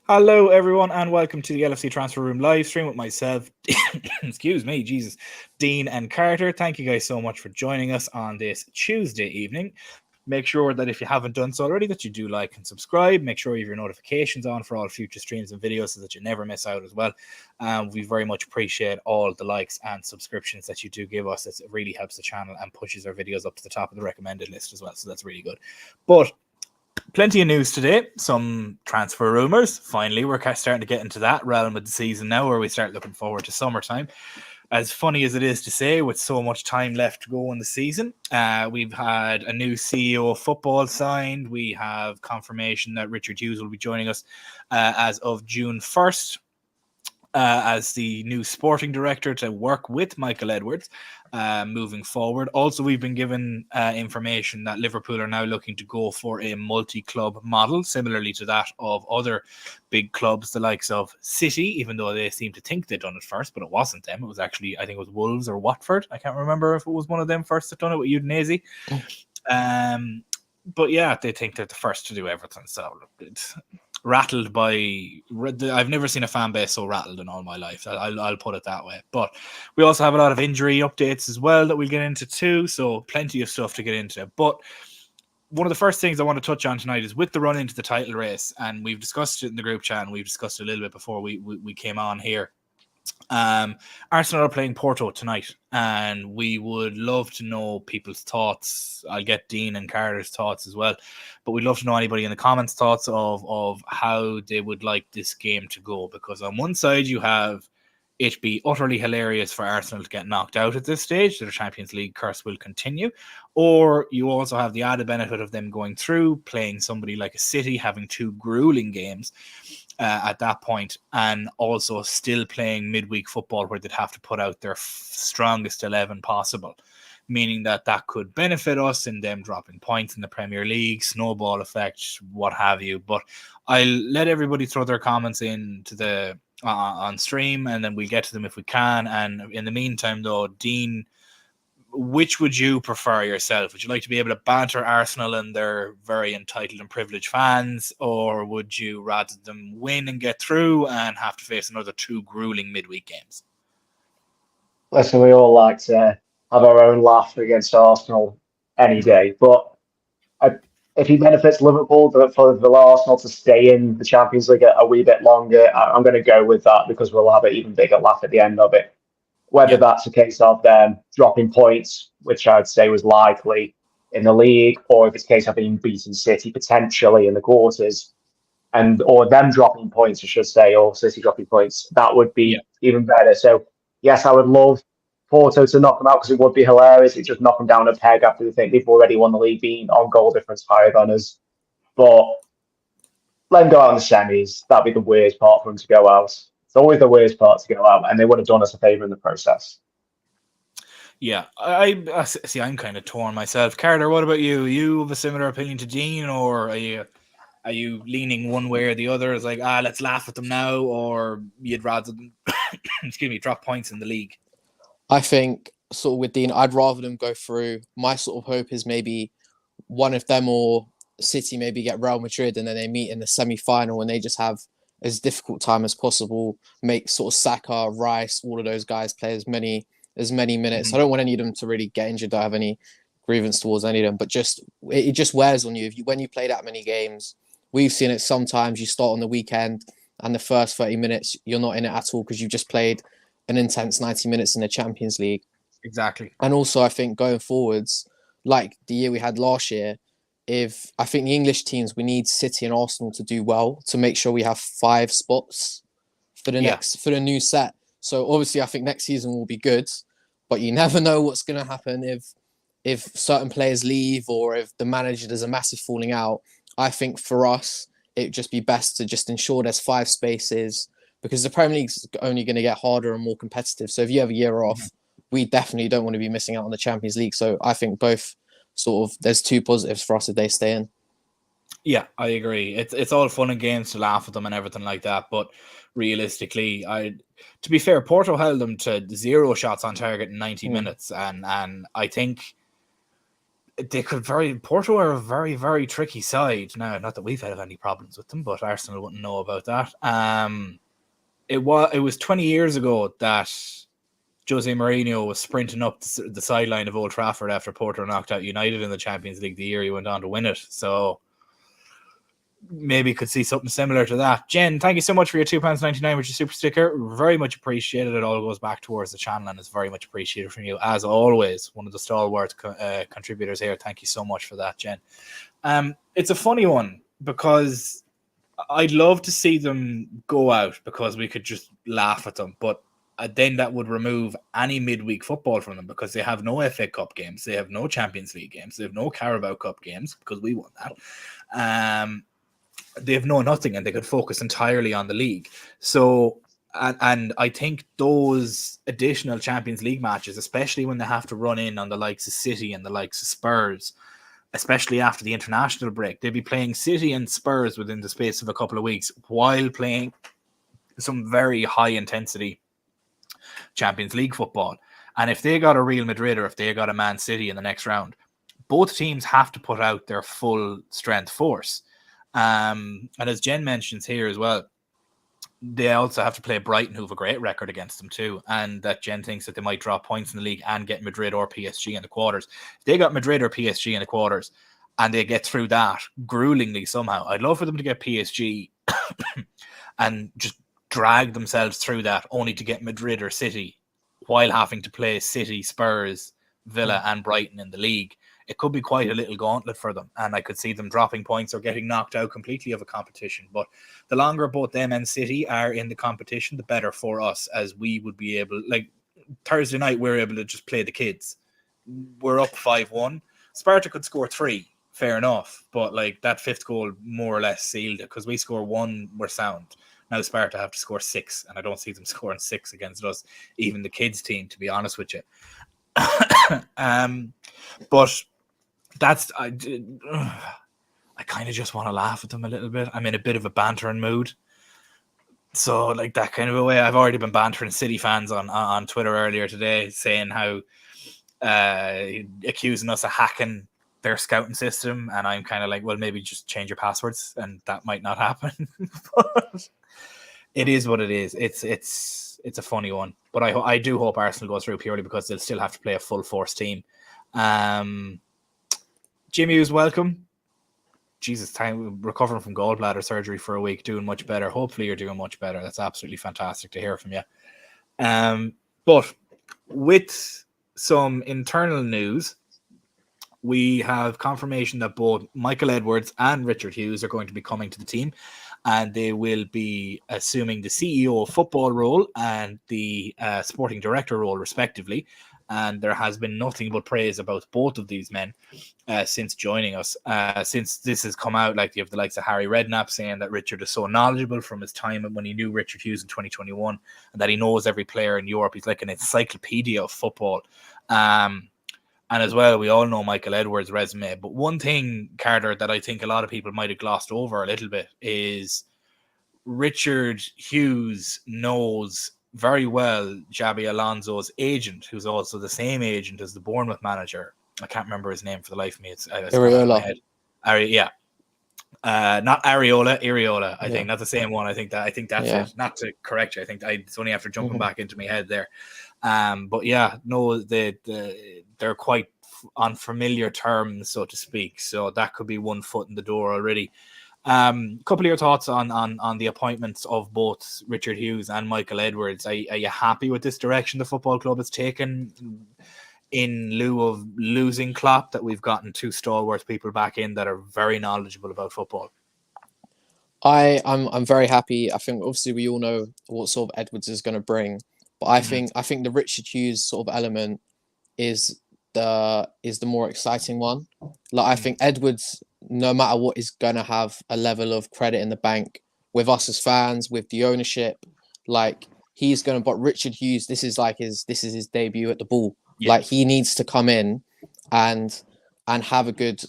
Hello, everyone, and welcome to the LFC Transfer Room live stream with myself, excuse me, Jesus, Dean and Carter. Thank you guys so much for joining us on this Tuesday evening. Make sure that if you haven't done so already, that you do like and subscribe. Make sure you have your notifications on for all future streams and videos so that you never miss out as well. We very much appreciate all the likes and subscriptions that you do give us. It really helps the channel and pushes our videos up to the top of the recommended list as well, so that's really good. But plenty of news today, some transfer rumours. Finally, we're starting to get into that realm of the season now where we start looking forward to summertime. As funny as it is to say, with so much time left to go in the season, we've had a new CEO of football signed. We have confirmation that Richard Hughes will be joining us as of June 1st. As the new sporting director to work with Michael Edwards moving forward. Also, we've been given information that Liverpool are now looking to go for a multi-club model, similarly to that of other big clubs, the likes of City, even though they seem to think they'd done it first, but it wasn't them. It was actually, I think it was Wolves or Watford. I can't remember if it was one of them first that done it with Udinese. But yeah, they think they're the first to do everything. So it's rattled by... I've never seen a fan base so rattled in all my life. I'll put it that way. But we also have a lot of injury updates as well that we'll get into too. So plenty of stuff to get into. But one of the first things I want to touch on tonight is with the run into the title race. And we've discussed it in the group chat and we've discussed it a little bit before we came on here. Arsenal are playing Porto tonight, and we would love to know people's thoughts. I'll get Dean and Carter's thoughts as well, but we'd love to know anybody in the comments thoughts of how they would like this game to go, because on one side you have it be utterly hilarious for Arsenal to get knocked out at this stage, their Champions League curse will continue, or you also have the added benefit of them going through, playing somebody like a City, having two grueling games at that point, and also still playing midweek football where they'd have to put out their strongest 11 possible, meaning that could benefit us in them dropping points in the Premier League, snowball effect, what have you. But I'll let everybody throw their comments into the on stream, and then we'll get to them if we can. And in the meantime, though, Dean, which would you prefer yourself? Would you like to be able to banter Arsenal and their very entitled and privileged fans, or would you rather them win and get through and have to face another two grueling midweek games? Listen, we all like to have our own laugh against Arsenal any day, but if he benefits Liverpool for Arsenal to stay in the Champions League a wee bit longer, I'm going to go with that because we'll have an even bigger laugh at the end of it. Whether that's a case of them dropping points, which I'd say was likely in the league, or if it's a case of being beaten City potentially in the quarters, or them dropping points, I should say, or City dropping points, that would be even better. So, yes, I would love Porto to knock them out because it would be hilarious. It's just knock them down a peg after they think they've already won the league, being on goal difference higher than us. But let them go out in the semis. That'd be the worst part for them to go out. It's always the worst part to go out, and they would have done us a favour in the process. Yeah, I see. I'm kind of torn myself. Carter, what about you? You have a similar opinion to Dean, or are you leaning one way or the other? It's like, let's laugh at them now, or you'd rather them, drop points in the league? I think sort of with Dean, I'd rather them go through. My sort of hope is maybe one of them or City maybe get Real Madrid, and then they meet in the semi-final and they just have as difficult time as possible, make sort of Saka, Rice, all of those guys play as many minutes. I don't want any of them to really get injured. I don't have any grievance towards any of them, but it just wears on you. When you play that many games, we've seen it sometimes. You start on the weekend and the first 30 minutes, you're not in it at all because you've just played an intense 90 minutes in the Champions League. Exactly. And also, I think going forwards, like the year we had last year, I think the English teams, we need City and Arsenal to do well to make sure we have 5 spots for the new set. So obviously, I think next season will be good, but you never know what's going to happen if certain players leave or if the manager does a massive falling out. I think for us, it'd just be best to just ensure there's 5 spaces because the Premier League's only going to get harder and more competitive. So if you have a year off, we definitely don't want to be missing out on the Champions League. So I think both sort of there's 2 positives for us if they stay in. Yeah, I agree. It's all fun and games to laugh at them and everything like that, but realistically, to be fair, Porto held them to 0 shots on target in 90 minutes, and I think they could Porto are a very, very tricky side. Now, not that we've had any problems with them, but Arsenal wouldn't know about that. It was 20 years ago that Jose Mourinho was sprinting up the sideline of Old Trafford after Porto knocked out United in the Champions League the year he went on to win it. So maybe could see something similar to that. Jen, thank you so much for your £2.99 with your super sticker. Very much appreciated. It all goes back towards the channel and is very much appreciated from you. As always, one of the stalwart contributors here. Thank you so much for that, Jen. It's a funny one because I'd love to see them go out because we could just laugh at them. But then that would remove any midweek football from them because they have no FA Cup games. They have no Champions League games. They have no Carabao Cup games because we won that. They have nothing, and they could focus entirely on the league. So, and I think those additional Champions League matches, especially when they have to run in on the likes of City and the likes of Spurs, especially after the international break, they'll be playing City and Spurs within the space of a couple of weeks while playing some very high intensity Champions League football. And if they got a Real Madrid or if they got a Man City in the next round, both teams have to put out their full strength force. And as Jen mentions here as well, they also have to play Brighton, who have a great record against them too, and that Jen thinks that they might drop points in the league and get Madrid or PSG in the quarters. If they got Madrid or PSG in the quarters and they get through that gruelingly somehow, I'd love for them to get PSG and just drag themselves through that only to get Madrid or City while having to play City, Spurs, Villa and Brighton in the league. It could be quite a little gauntlet for them, and I could see them dropping points or getting knocked out completely of a competition. But the longer both them and City are in the competition, the better for us, as we would be able, like Thursday night, we're able to just play the kids. We're up 5-1. Sparta could score 3, fair enough, but like that fifth goal more or less sealed it because we score 1, we're sound. Now Sparta have to score 6, and I don't see them scoring 6 against us, even the kids team, to be honest with you. But that's I kind of just want to laugh at them a little bit. I'm in a bit of a bantering mood, so like that kind of a way. I've already been bantering City fans on Twitter earlier today, saying how accusing us of hacking their scouting system, and I'm kind of like, well, maybe just change your passwords, and that might not happen. But it is what it is. It's a funny one, but I do hope Arsenal goes through purely because they'll still have to play a full force team. Jimmy was welcome. Jesus, time recovering from gallbladder surgery for a week, doing much better. Hopefully you're doing much better. That's absolutely fantastic to hear from you. But with some internal news, we have confirmation that both Michael Edwards and Richard Hughes are going to be coming to the team, and they will be assuming the CEO of football role and the sporting director role, respectively. And there has been nothing but praise about both of these men since joining us. Since this has come out, like you have the likes of Harry Redknapp saying that Richard is so knowledgeable from his time when he knew Richard Hughes in 2021, and that he knows every player in Europe. He's like an encyclopedia of football. And as well, we all know Michael Edwards' resume. But one thing, Carter, that I think a lot of people might have glossed over a little bit is Richard Hughes knows very well Xabi Alonso's agent, who's also the same agent as the Bournemouth manager. I can't remember his name for the life of me. It's Areola. Yeah. Not Areola. I think not the same one. I think that's it. Not to correct you. I think it's only after jumping back into my head there. But yeah, no, they're quite on familiar terms, so to speak. So that could be one foot in the door already. Couple of your thoughts on the appointments of both Richard Hughes and Michael Edwards. Are you happy with this direction the football club has taken in lieu of losing Klopp, that we've gotten 2 stalwart people back in that are very knowledgeable about football? I'm very happy. I think obviously we all know what sort of Edwards is going to bring, but I think the Richard Hughes sort of element is the more exciting one. Like I think Edwards, no matter what, is going to have a level of credit in the bank with us as fans, with the ownership. Like he's going to, but Richard Hughes, this is his debut at the ball. Yeah. Like he needs to come in and have a good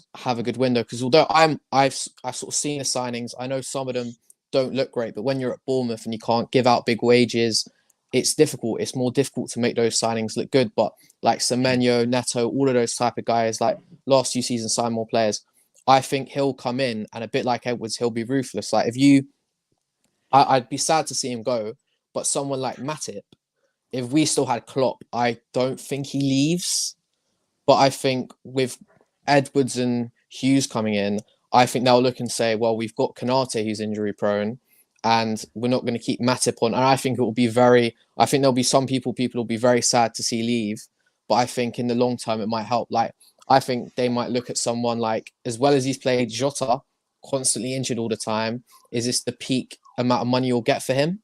window, because although I've sort of seen the signings, I know some of them don't look great, but when you're at Bournemouth and you can't give out big wages it's difficult. It's more difficult to make those signings look good. But like Semenyo, Neto, all of those type of guys, like last 2 seasons signed more players. I think he'll come in, and a bit like Edwards, he'll be ruthless. Like I'd be sad to see him go, but someone like Matip, if we still had Klopp, I don't think he leaves. But I think with Edwards and Hughes coming in, I think they'll look and say, well, we've got Konate who's injury prone, and we're not going to keep Matip on. And I think I think there'll be some people will be very sad to see leave, but I think in the long term it might help. Like, I think they might look at someone like, as well as he's played Jota, constantly injured all the time, is this the peak amount of money you'll get for him?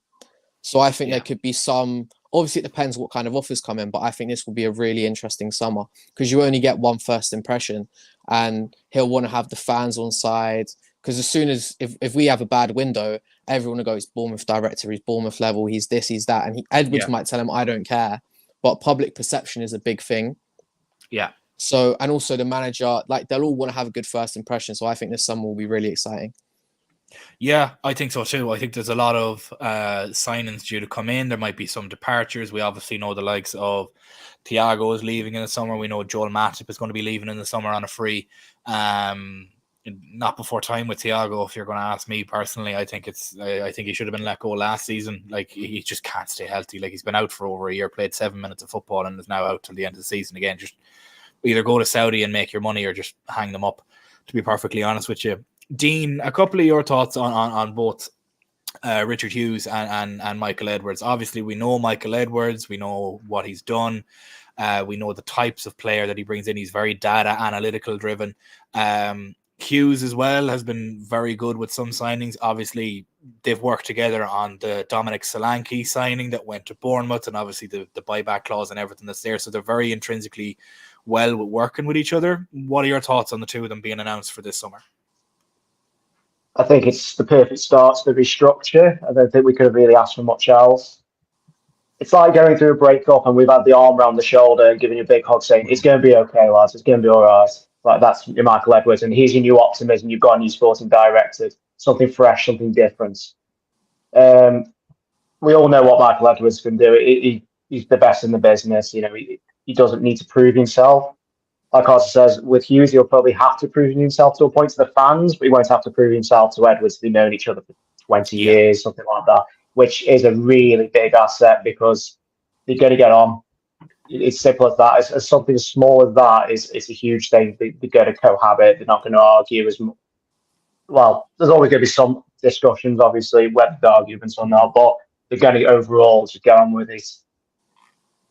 So I think there could be some, obviously it depends what kind of offers come in, but I think this will be a really interesting summer because you only get one first impression, and he'll want to have the fans on side. Because as soon as, if we have a bad window, everyone will go, he's Bournemouth director, he's Bournemouth level, he's this, he's that. And Edwards might tell him, I don't care. But public perception is a big thing. Yeah. So, and also the manager, like they'll all want to have a good first impression. So I think this summer will be really exciting. Yeah, I think so too. I think there's a lot of signings due to come in. There might be some departures. We obviously know the likes of Thiago is leaving in the summer. We know Joel Matip is going to be leaving in the summer on a free. Not before time with Thiago, if you're going to ask me personally. I think he should have been let go last season. Like, he just can't stay healthy. Like, he's been out for over a year, played 7 minutes of football, and is now out till the end of the season again. Just either go to Saudi and make your money, or just hang them up, to be perfectly honest with you. Dean, a couple of your thoughts on both Richard Hughes and Michael Edwards. Obviously, we know Michael Edwards. We know what he's done. We know the types of player that he brings in. He's very data analytical driven. Hughes as well has been very good with some signings. Obviously, they've worked together on the Dominic Solanke signing that went to Bournemouth, and obviously the buyback clause and everything that's there. So they're very intrinsically well with working with each other. What are your thoughts on the two of them being announced for this summer? I think it's the perfect start to the restructure. I don't think we could have really asked for much else. It's like going through a breakup and we've had the arm around the shoulder and giving you a big hug saying, it's going to be okay, lads, it's going to be all right. Like, that's your Michael Edwards, and here's your new optimism. You've got a new sporting director, something fresh, something different. We all know what Michael Edwards can do. He's the best in the business. You know, he doesn't need to prove himself. Like Arthur says, with Hughes, he'll probably have to prove himself to a point to the fans, but he won't have to prove himself to Edwards. They've known each other for 20 years, something like that, which is a really big asset because they're going to get on. It's simple as that. As something as small as that is a huge thing. They're going to cohabit. They're not going to argue as much. Well, there's always going to be some discussions, obviously, whether the arguments or not, but they're going to overall just get on with it.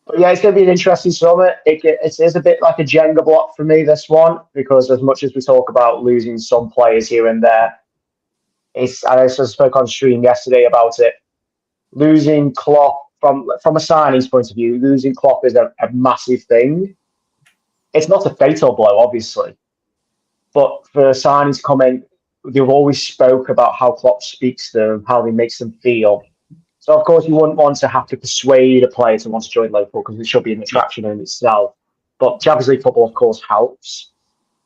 But yeah, it's going to be an interesting summer. It is a bit like a Jenga block for me, this one, because as much as we talk about losing some players here and there, I spoke on stream yesterday about it. Losing Klopp, from a signings point of view, losing Klopp is a massive thing. It's not a fatal blow, obviously, but for signings to come in, they've always spoke about how Klopp speaks to them, how he makes them feel. So, of course, you wouldn't want to have to persuade a player to want to join Liverpool because it should be an attraction in itself. But Champions League football, of course, helps.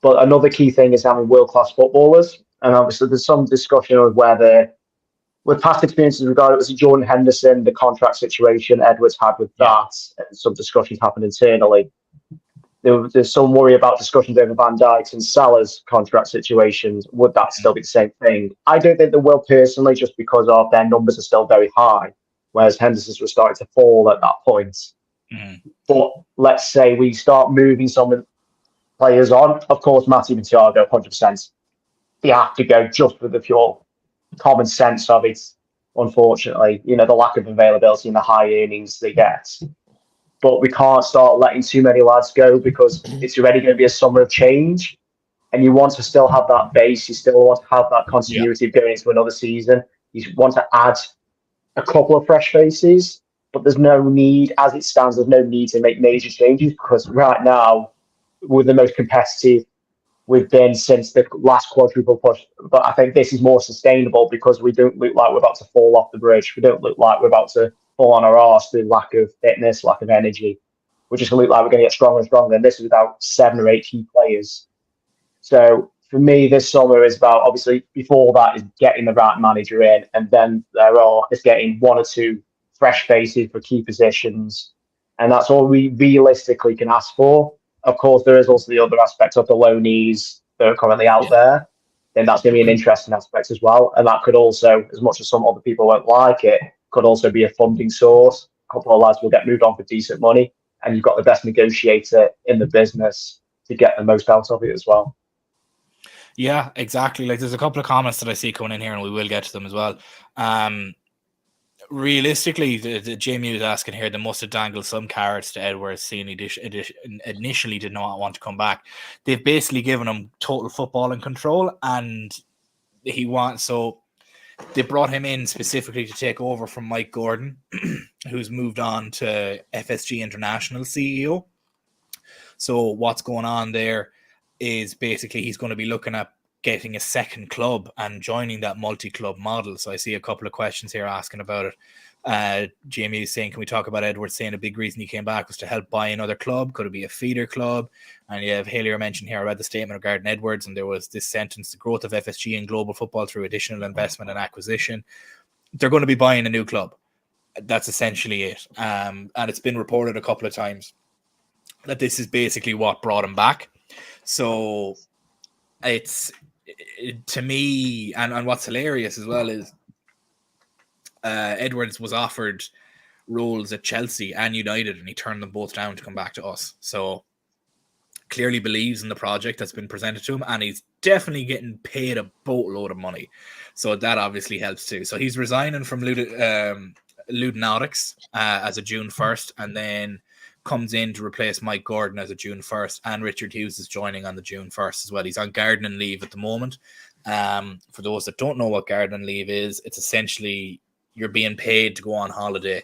But another key thing is having world-class footballers. And obviously, there's some discussion of whether, with past experiences regarding it was Jordan Henderson, the contract situation Edwards had with that, and some discussions happened internally. There's some worry about discussions over Van Dijk's and Salah's contract situations. Would that still be the same thing? I don't think they will personally, just because of their numbers are still very high, whereas Henderson's were starting to fall at that point. But let's say we start moving some players on. Of course, Matip and Thiago, 100%. They have to go just with the pure common sense of it, unfortunately. You know, the lack of availability and the high earnings they get. But we can't start letting too many lads go because it's already going to be a summer of change. And you want to still have that base. You still want to have that continuity of going into another season. You want to add a couple of fresh faces, but there's no need, as it stands, there's no need to make major changes because right now we're the most competitive we've been since the last quadruple push. But I think this is more sustainable because we don't look like we're about to fall off the bridge. We don't look like we're about to fall on our arse through lack of fitness, lack of energy. We're just going to look like we're going to get stronger and stronger. And this is without 7 or 8 key players. So for me, this summer is about, obviously, before that is getting the right manager in. And then there are, is getting 1 or 2 fresh faces for key positions, and that's all we realistically can ask for. Of course, there is also the other aspect of the loanees that are currently out there. Then that's going to be an interesting aspect as well, and that could also, as much as some other people won't like it, could also be a funding source. A couple of lads will get moved on for decent money, and you've got the best negotiator in the business to get the most out of it as well. Yeah, exactly. Like, there's a couple of comments that I see coming in here, and we will get to them as well. Realistically, the Jamie was asking here, they must have dangled some carrots to Edwards, seeing initially did not want to come back. They've basically given him total footballing control, and so they brought him in specifically to take over from Mike Gordon, who's moved on to FSG International CEO. So what's going on there is basically he's going to be looking at getting a second club and joining that multi-club model. So I see a couple of questions here asking about it. Jamie is saying, can we talk about Edwards saying a big reason he came back was to help buy another club? Could it be a feeder club? And you have Halier mentioned here, I read the statement regarding Edwards, and there was this sentence: the growth of FSG in global football through additional investment and acquisition. They're going to be buying a new club. That's essentially it. And it's been reported a couple of times that this is basically what brought him back. So it's, to me, and what's hilarious as well is Edwards was offered roles at Chelsea and United, and he turned them both down to come back to us. So clearly believes in the project that's been presented to him, and he's definitely getting paid a boatload of money. So that obviously helps too. So he's resigning from Ludonautics as a June 1st, and then comes in to replace Mike Gordon as a June 1st, and Richard Hughes is joining on the June 1st as well. He's on gardening leave at the moment. For those that don't know what gardening leave is, it's essentially you're being paid to go on holiday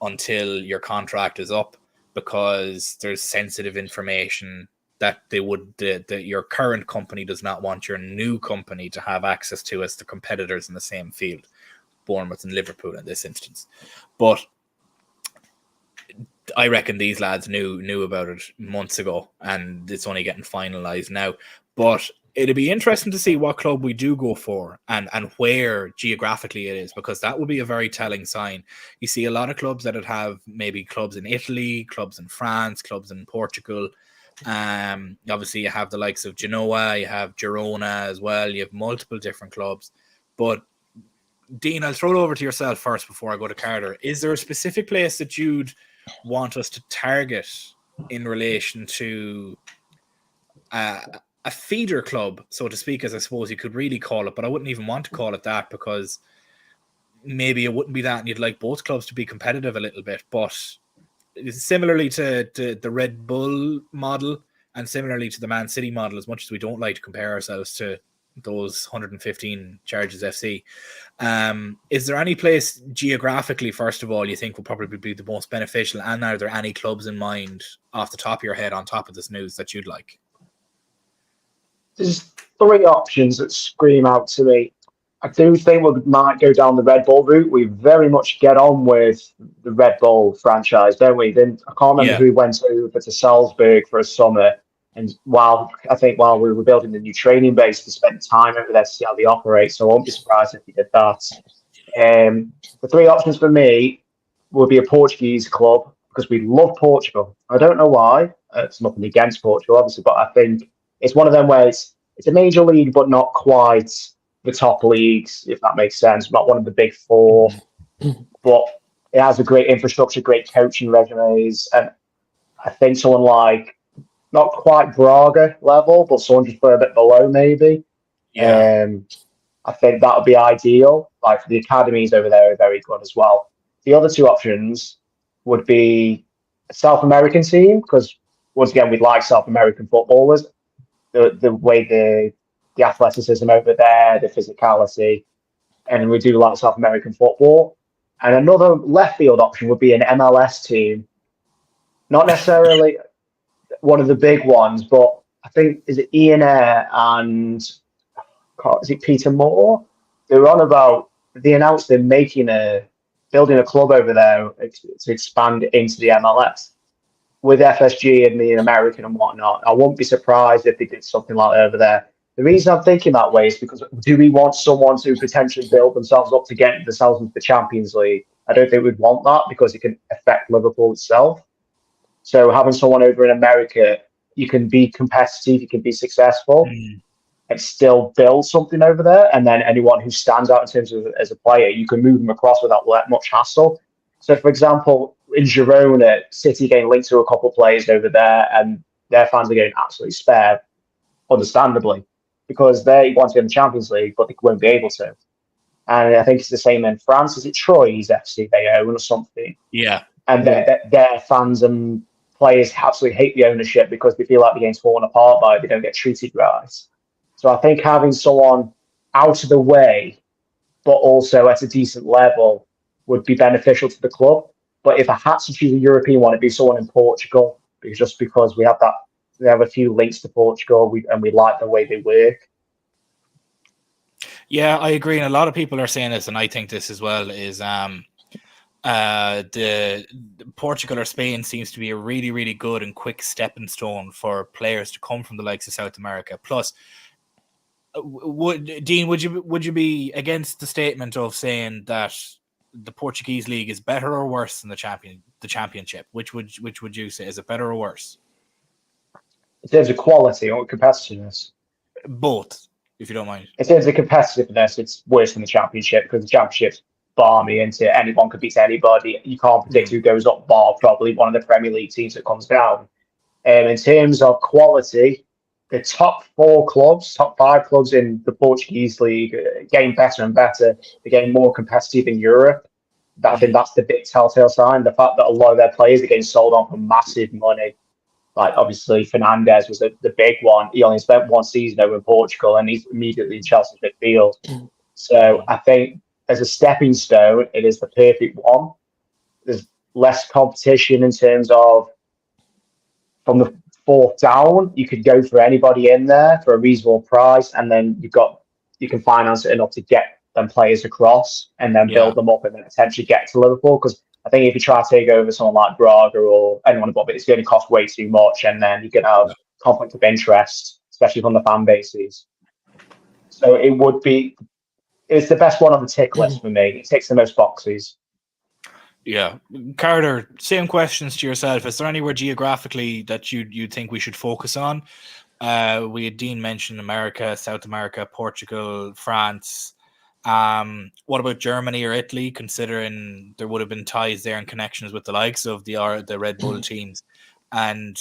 until your contract is up, because there's sensitive information that that your current company does not want your new company to have access to as the competitors in the same field, Bournemouth and Liverpool in this instance. But I reckon these lads knew about it months ago, and it's only getting finalized now. But it'd be interesting to see what club we do go for and where geographically it is, because that will be a very telling sign. You see a lot of clubs that would have maybe clubs in Italy, clubs in France, clubs in Portugal. Obviously you have the likes of Genoa, you have Girona as well. You have multiple different clubs. But Dean, I'll throw it over to yourself first before I go to Carter. Is there a specific place that you'd want us to target in relation to a feeder club, so to speak, as I suppose you could really call it, but I wouldn't even want to call it that, because maybe it wouldn't be that, and you'd like both clubs to be competitive a little bit. But similarly to the Red Bull model and similarly to the Man City model, as much as we don't like to compare ourselves to those 115 Charges FC, is there any place geographically, first of all, you think will probably be the most beneficial, and are there any clubs in mind off the top of your head on top of this news that you'd like? There's three options that scream out to me. I do think we might go down the Red Bull route. We very much get on with the Red Bull franchise, don't we? Then I can't remember who went over to Salzburg for a summer, and while we were building the new training base, to spend time over there to see how they operate. So I won't be surprised if we did that. The three options for me would be a Portuguese club, because we love Portugal. I don't know why. It's nothing against Portugal, obviously, but I think it's one of them where it's a major league, but not quite the top leagues, if that makes sense. Not one of the big four, but it has a great infrastructure, great coaching resumes, and I think someone like, not quite Braga level, but someone just a bit below maybe. I think that would be ideal. Like, the academies over there are very good as well. The other two options would be a South American team, because once again, we like South American footballers. The way the athleticism over there, the physicality, and we do like South American football. And another left field option would be an MLS team. Not necessarily one of the big ones, but I think, is it Ian Eyre and is it Peter Moore? They announced they're building a club over there to expand into the MLS with FSG and the American and whatnot. I won't be surprised if they did something like that over there. The reason I'm thinking that way is because, do we want someone to potentially build themselves up to get themselves into the Champions League? I don't think we'd want that because it can affect Liverpool itself. So having someone over in America, you can be competitive, you can be successful, and still build something over there. And then anyone who stands out in terms of as a player, you can move them across without much hassle. So, for example, in Girona, City getting linked to a couple of players over there, and their fans are getting absolutely spared, understandably, because they want to be in the Champions League, but they won't be able to. And I think it's the same in France. Is it Troyes FC they own or something? Yeah. And their fans and players absolutely hate the ownership because they feel like they're getting torn apart by it. They don't get treated right. So I think having someone out of the way, but also at a decent level, would be beneficial to the club. But if I had to choose a European one, it'd be someone in Portugal, because we have a few links to Portugal, and we like the way they work. Yeah, I agree, and a lot of people are saying this, and I think this as well, is the Portugal or Spain seems to be a really, really good and quick stepping stone for players to come from the likes of South America. Plus, Dean, would you be against the statement of saying that the Portuguese league is better or worse than the championship? Which would you say, is it better or worse? In terms of quality or competitiveness? Both, if you don't mind. In terms of competitiveness, it's worse than the championship because the championship's balmy into anyone could beat anybody. You can't predict who goes up, bar probably one of the Premier League teams that comes down. In terms of quality, the top 5 clubs in the Portuguese league are getting better and better. They're getting more competitive in Europe. I think that's the big telltale sign. The fact that a lot of their players are getting sold on for massive money. Like, obviously, Fernandes was the big one. He only spent 1 season over in Portugal, and he's immediately in Chelsea's midfield. So I think as a stepping stone, it is the perfect one. There's less competition in terms of from the 4th down. You could go for anybody in there for a reasonable price, and then you can finance it enough to get them players across and then build them up and then potentially get to Liverpool. Because I think if you try to take over someone like Braga or anyone above it, it's going to cost way too much, and then you can have conflict of interest, especially from the fan bases. So it's the best one on the tick list for me. It ticks the most boxes. Yeah. Carter, same questions to yourself. Is there anywhere geographically that you think we should focus on? We had Dean mentioned America, South America, Portugal, France. What about Germany or Italy, considering there would have been ties there and connections with the likes of the Red Bull teams? And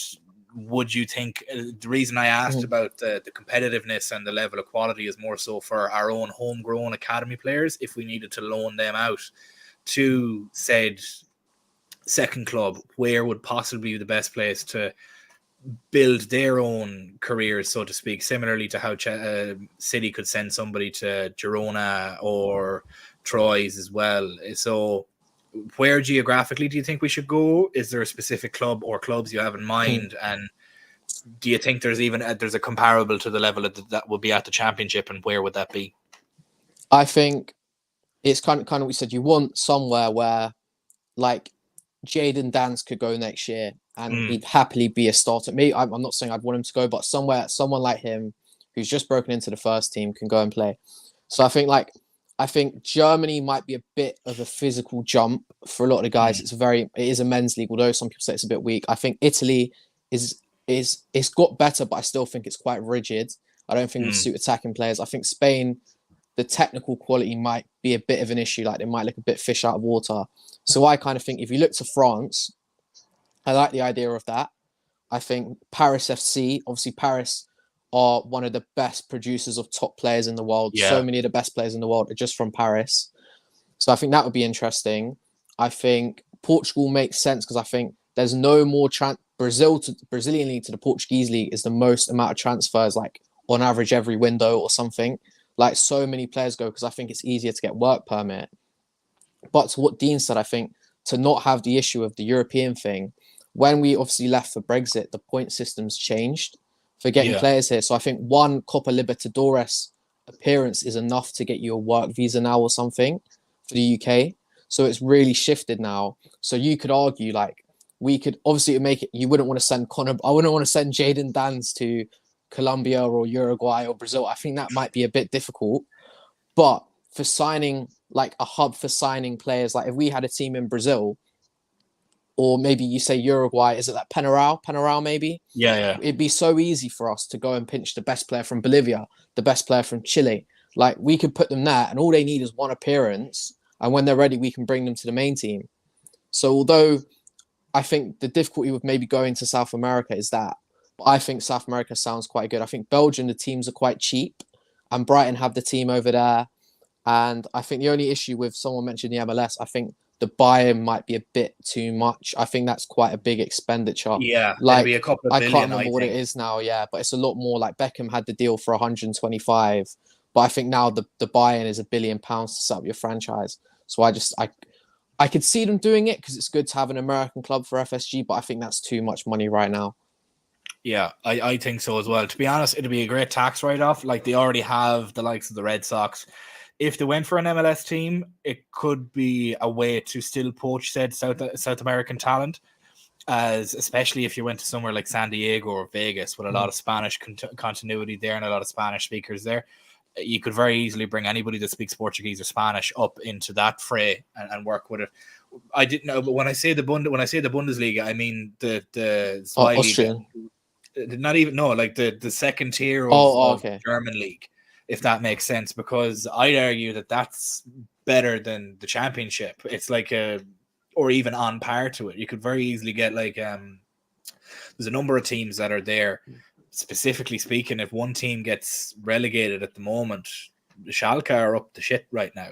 would you think the reason I asked about the competitiveness and the level of quality is more so for our own homegrown academy players, if we needed to loan them out to said second club, where would possibly be the best place to build their own careers, so to speak, similarly to how City could send somebody to Girona or Troyes as well. So where geographically do you think we should go? Is there a specific club or clubs you have in mind? And do you think there's a comparable to the level that would be at the championship, and where would that be? I think it's kind of what you said. You want somewhere where, like, Jadon Danns could go next year and he'd happily be a starter. I'm not saying I'd want him to go, but someone like him who's just broken into the first team can go and play. So I think Germany might be a bit of a physical jump for a lot of the guys. It is a men's league, although some people say it's a bit weak. I think Italy it's got better, but I still think it's quite rigid. I don't think it would suit attacking players. I think Spain, the technical quality might be a bit of an issue. Like, they might look a bit fish out of water. So I kind of think if you look to France, I like the idea of that. I think Paris FC, obviously Paris are one of the best producers of top players in the world. Yeah. So many of the best players in the world are just from Paris. So I think that would be interesting. I think Portugal makes sense because I think there's no more Brazilian league to the Portuguese league is the most amount of transfers, like on average every window or something. Like, so many players go because I think it's easier to get work permit. But to what Dean said, I think to not have the issue of the European thing, when we obviously left for Brexit, the point system's changed for getting players here. So I think one Copa Libertadores appearance is enough to get you a work visa now or something for the UK. So it's really shifted now. So you could argue, like, we could obviously make it, you wouldn't want to send I wouldn't want to send Jadon Danns to Colombia or Uruguay or Brazil. I think that might be a bit difficult. But for signing like a hub for signing players. Like if we had a team in Brazil, or maybe you say Uruguay, is it that Penarao maybe? Yeah. It'd be so easy for us to go and pinch the best player from Bolivia, the best player from Chile. Like we could put them there, and all they need is one appearance, and when they're ready, we can bring them to the main team. So although I think the difficulty with maybe going to South America is that, but I think South America sounds quite good. I think Belgium, the teams are quite cheap, and Brighton have the team over there. And I think the only issue with someone mentioned the MLS, I think the buy-in might be a bit too much. I think that's quite a big expenditure. Yeah, it'll Like be a couple of I billion, can't remember what it is now, yeah, but it's a lot more. Like Beckham had the deal for 125, but I think now the buy-in is £1 billion to set up your franchise. So I could see them doing it because it's good to have an American club for FSG, but I think that's too much money right now. Yeah, I think so as well. To be honest, it'd be a great tax write-off. Like they already have the likes of the Red Sox. If they went for an MLS team, it could be a way to still poach said South American talent, as especially if you went to somewhere like San Diego or Vegas with a lot of Spanish continuity there and a lot of Spanish speakers there. You could very easily bring anybody that speaks Portuguese or Spanish up into that fray and work with it. I didn't know, but when I say the Bundesliga, I mean the Austrian. not even like the second tier of Okay. German league, if that makes sense, because I'd argue that that's better than the championship. It's like or even on par to it. You could very easily get like there's a number of teams that are there. Specifically speaking, if one team gets relegated at the moment, Schalke are up the shit right now.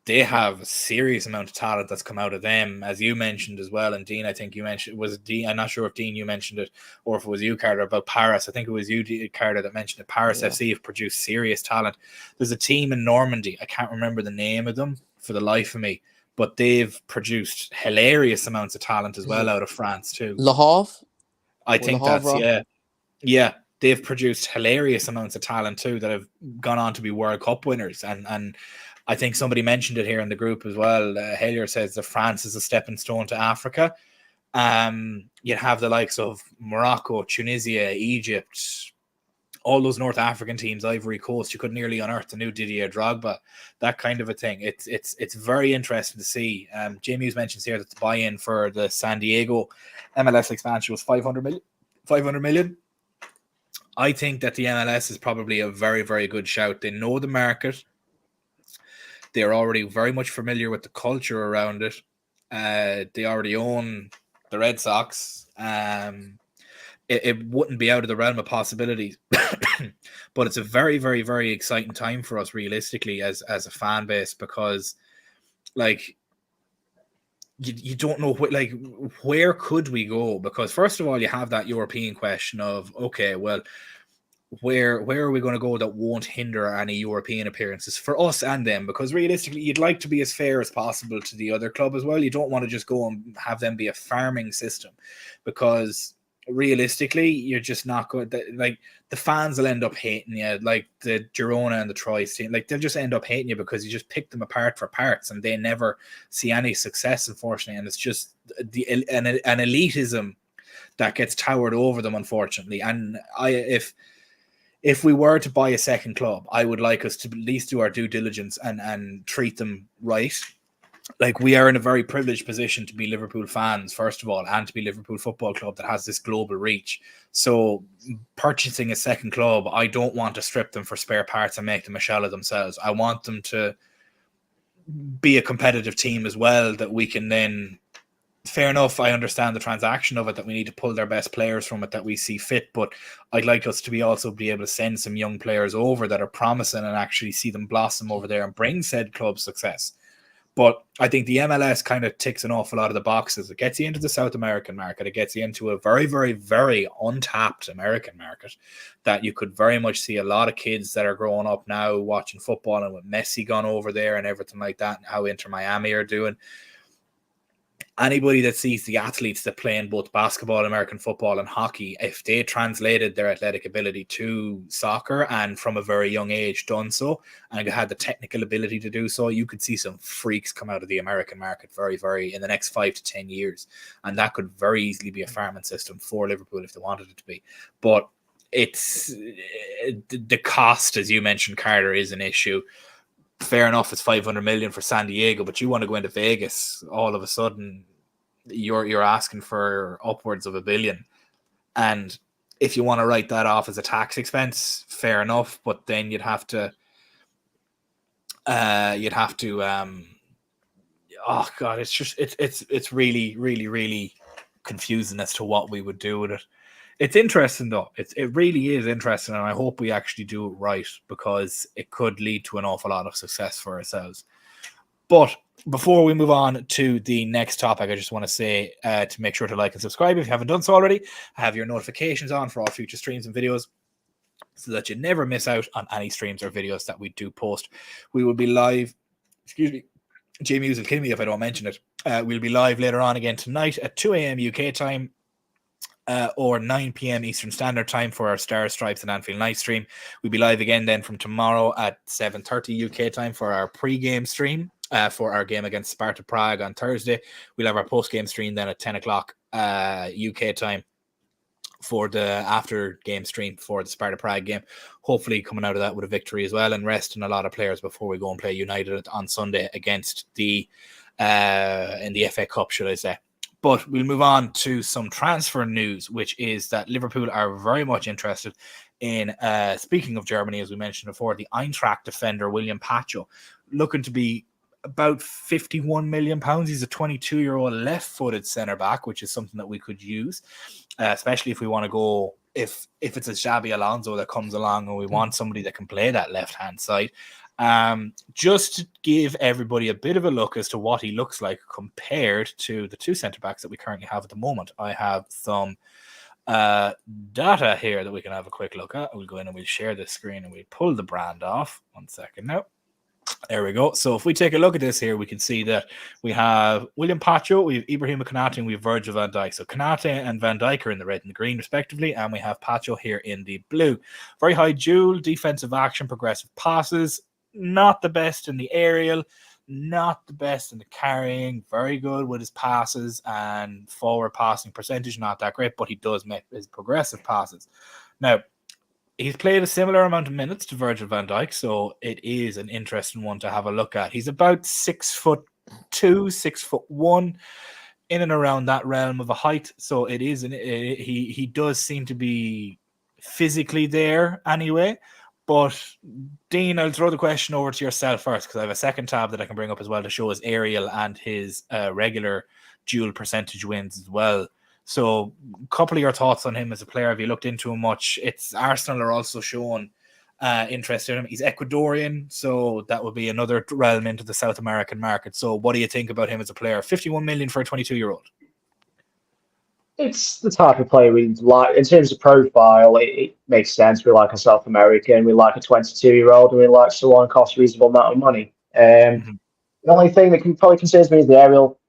They have a serious amount of talent that's come out of them, as you mentioned as well. And Dean, I think you mentioned, was it Dean? I'm not sure if Dean, you mentioned it, or if it was you, Carter, about Paris. I think it was you, Carter, that mentioned it. Paris FC have produced serious talent. There's a team in Normandy. I can't remember the name of them for the life of me, but they've produced hilarious amounts of talent as well out of France too. Le Havre? I think that's, yeah. They've produced hilarious amounts of talent too that have gone on to be World Cup winners. And I think somebody mentioned it here in the group as well. Halier says that France is a stepping stone to Africa. You have the likes of Morocco, Tunisia, Egypt, all those North African teams, Ivory Coast. You could nearly unearth the new Didier Drogba, that kind of a thing. It's very interesting to see. Jamie Hughes mentions here that the buy-in for the San Diego MLS expansion was 500 million. I think that the MLS is probably a very, very good shout. They know the market. They're already very much familiar with the culture around it. They already own the Red Sox. It wouldn't be out of the realm of possibilities. But it's a very, very, very exciting time for us realistically as a fan base, because like you don't know where could we go? Because first of all, you have that European question of, okay, well, where are we going to go that won't hinder any European appearances for us and them? Because realistically, you'd like to be as fair as possible to the other club as well. You don't want to just go and have them be a farming system, because realistically, you're just not good. Like the fans will end up hating you, like the Girona and the Troyes team. Like they'll just end up hating you because you just pick them apart for parts, and they never see any success, unfortunately. And it's just an elitism that gets towered over them, unfortunately. And if we were to buy a second club, I would like us to at least do our due diligence and treat them right. Like we are in a very privileged position to be Liverpool fans, first of all, and to be Liverpool Football Club that has this global reach. So purchasing a second club, I don't want to strip them for spare parts and make them a shell of themselves. I want them to be a competitive team as well, that we can then, fair enough, I understand the transaction of it, that we need to pull their best players from it that we see fit, but I'd like us to be able to send some young players over that are promising and actually see them blossom over there and bring said club success. But I think the MLS kind of ticks an awful lot of the boxes. It gets you into the South American market. It gets you into a very, very, very untapped American market that you could very much see a lot of kids that are growing up now watching football, and with Messi gone over there and everything like that, and how Inter Miami are doing. Anybody that sees the athletes that play in both basketball, American football, and hockey, if they translated their athletic ability to soccer and from a very young age done so, and had the technical ability to do so, you could see some freaks come out of the American market very, very in the next 5 to 10 years. And that could very easily be a farming system for Liverpool if they wanted it to be. But it's the cost, as you mentioned, Carter, is an issue. fair enough, it's 500 million for San Diego, but you want to go into Vegas, all of a sudden you're asking for upwards of $1 billion. And if you want to write that off as a tax expense, fair enough, but then you'd have to oh god, it's really, really, really confusing as to what we would do with it. It's interesting though. It really is interesting, and I hope we actually do it right, because it could lead to an awful lot of success for ourselves. But before we move on to the next topic, I just want to say to make sure to like and subscribe if you haven't done so already. Have your notifications on for all future streams and videos, so that you never miss out on any streams or videos that we do post. We will be live. Excuse me. Jamie will kill me if I don't mention it. We'll be live later on again tonight at 2 a.m. UK time, or 9 p.m. Eastern Standard Time for our Star Stripes and Anfield night stream. We'll be live again then from tomorrow at 7:30 UK time for our pre-game stream for our game against Sparta Prague on Thursday. We'll have our post-game stream then at 10 o'clock UK time for the after game stream for the Sparta Prague game. Hopefully coming out of that with a victory as well, and resting a lot of players before we go and play United on Sunday against the in the FA Cup, should I say. But we'll move on to some transfer news, which is that Liverpool are very much interested in, speaking of Germany, as we mentioned before, the Eintracht defender William Pacho, looking to be about £51 million. He's a 22-year-old left-footed centre-back, which is something that we could use, especially if we want to go, if it's a Xabi Alonso that comes along and we want somebody that can play that left-hand side. Just to give everybody a bit of a look as to what he looks like compared to the two centre-backs that we currently have at the moment, I have some data here that we can have a quick look at. We'll go in and we'll share this screen and we'll pull the brand off. 1 second now. There we go. So if we take a look at this here, we can see that we have William Pacho, we have Ibrahima Konate, and we have Virgil van Dijk. So Konate and Van Dijk are in the red and the green, respectively, and we have Pacho here in the blue. Very high duel, defensive action, progressive passes. Not the best in the aerial, not the best in the carrying. Very good with his passes and forward passing percentage. Not that great, but he does make his progressive passes. Now, he's played a similar amount of minutes to Virgil van Dijk, so it is an interesting one to have a look at. He's about 6'2", 6'1", in and around that realm of a height. So it is he does seem to be physically there anyway. But Dean, I'll throw the question over to yourself first, because I have a second tab that I can bring up as well to show his aerial and his regular dual percentage wins as well. So a couple of your thoughts on him as a player. Have you looked into him much? It's Arsenal are also showing interest in him. He's Ecuadorian, so that would be another realm into the South American market. So what do you think about him as a player? 51 million for a 22-year-old. It's the type of player we like. In terms of profile, it makes sense. We like a South American, we like a 22-year-old, and we like someone costs a reasonable amount of money. The only thing that probably concerns me is the aerial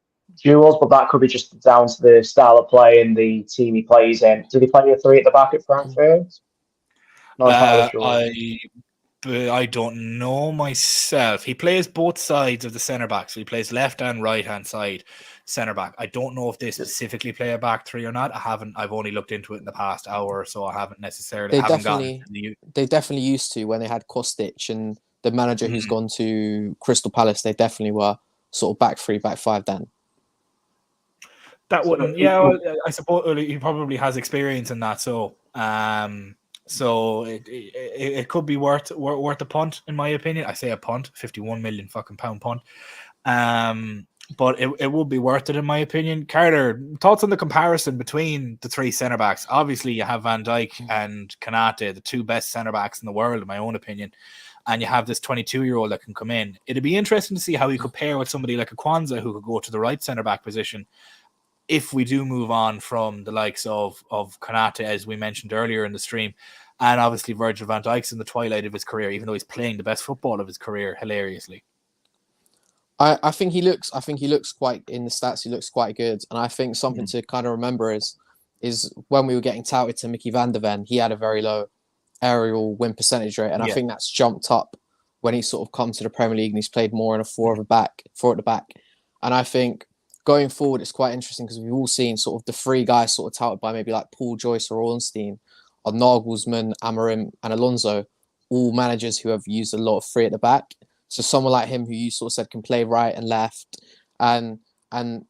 duels, but that could be just down to the style of play and the team he plays in. Did he play a three at the back at Frankfurt? Not sure. I don't know myself. He plays both sides of the centre back, so he plays left and right hand side centre back. I don't know if they specifically play a back three or not. I've only looked into it in the past hour or so. I haven't necessarily. They definitely used to when they had Kostic and the manager who's gone to Crystal Palace. They definitely were sort of back three, back five then. That wouldn't. Yeah, well, I suppose he probably has experience in that. So it could be worth a punt, in my opinion. I say a punt, 51 million fucking pound punt. But it would be worth it, in my opinion. Carter, thoughts on the comparison between the three centre backs? Obviously, you have Van Dijk and Konate, the two best centre backs in the world, in my own opinion. And you have this 22-year-old that can come in. It'd be interesting to see how you compare with somebody like a Kwanzaa who could go to the right centre back position if we do move on from the likes of Konate, as we mentioned earlier in the stream. And obviously Virgil van Dijk's in the twilight of his career, even though he's playing the best football of his career hilariously. I think he looks quite, in the stats, he looks quite good. And I think something to kind of remember is when we were getting touted to Mickey van der Ven, he had a very low aerial win percentage rate. And I think that's jumped up when he's sort of come to the Premier League and he's played more in a four at the back. And I think going forward, it's quite interesting because we've all seen sort of the three guys sort of touted by maybe like Paul Joyce or Ornstein, or Nagelsmann, Amorim and Alonso, all managers who have used a lot of three at the back. So someone like him, who you sort of said can play right and left, and